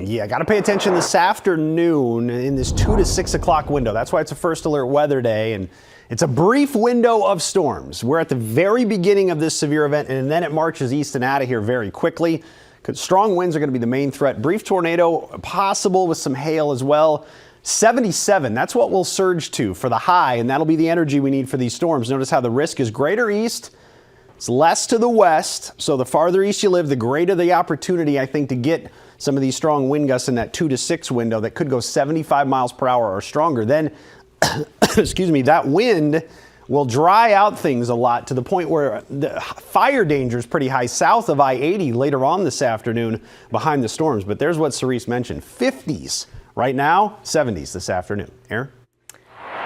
Yeah, got to pay attention this afternoon in this 2 to 6 o'clock window. That's why it's a first alert weather day, and it's a brief window of storms. We're at the very beginning of this severe event, and then it marches east and out of here very quickly. Strong winds are going to be the main threat. Brief tornado possible with some hail as well. 77, that's what we'll surge to for the high, and that'll be the energy we need for these storms. Notice how the risk is greater east. It's less to the west, so the farther east you live, the greater the opportunity, I think, to get some of these strong wind gusts in that 2 to 6 window that could go 75 miles per hour or stronger. Then, excuse me, that wind will dry out things a lot to the point where the fire danger is pretty high south of I-80 later on this afternoon behind the storms. But there's what Cerise mentioned, 50s right now, 70s this afternoon. Aaron?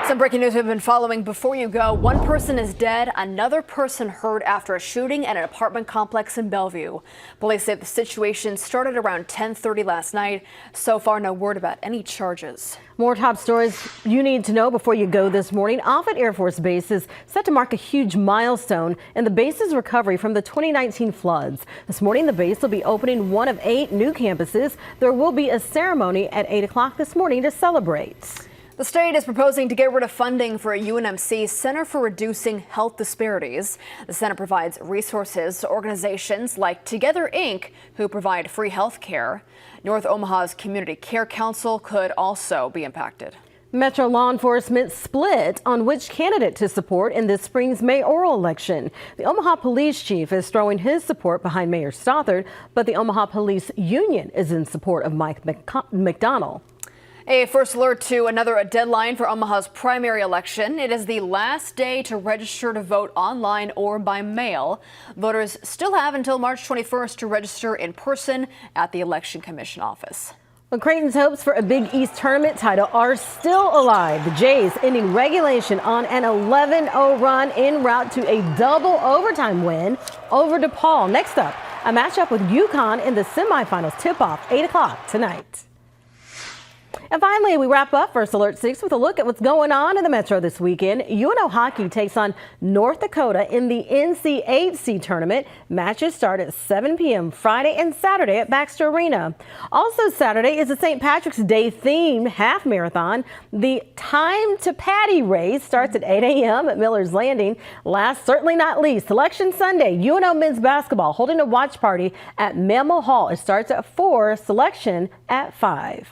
Some breaking news we've been following before you go. One person is dead, another person hurt after a shooting at an apartment complex in Bellevue. Police say the situation started around 10:30 last night. So far, no word about any charges. More top stories you need to know before you go this morning. Offutt Air Force Base is set to mark a huge milestone in the base's recovery from the 2019 floods. This morning, the base will be opening one of 8 new campuses. There will be a ceremony at 8 o'clock this morning to celebrate. The state is proposing to get rid of funding for a UNMC Center for Reducing Health Disparities. The center provides resources to organizations like Together Inc., who provide free health care. North Omaha's Community Care Council could also be impacted. Metro law enforcement split on which candidate to support in this spring's mayoral election. The Omaha Police Chief is throwing his support behind Mayor Stothert, but the Omaha Police Union is in support of Mike McDonnell. A first alert to another deadline for Omaha's primary election. It is the last day to register to vote online or by mail. Voters still have until March 21st to register in person at the Election Commission office. Well, Creighton's hopes for a Big East tournament title are still alive. The Jays ending regulation on an 11-0 run en route to a double overtime win over DePaul. Next up, a matchup with UConn in the semifinals. Tip-off 8 o'clock tonight. And finally, we wrap up First Alert 6 with a look at what's going on in the Metro this weekend. UNO hockey takes on North Dakota in the NC8C tournament. Matches start at 7 p.m. Friday and Saturday at Baxter Arena. Also Saturday is the St. Patrick's Day themed half marathon. The Time to Patty race starts at 8 a.m. at Miller's Landing. Last, certainly not least, Selection Sunday, UNO men's basketball holding a watch party at Mammal Hall. It starts at 4, selection at 5.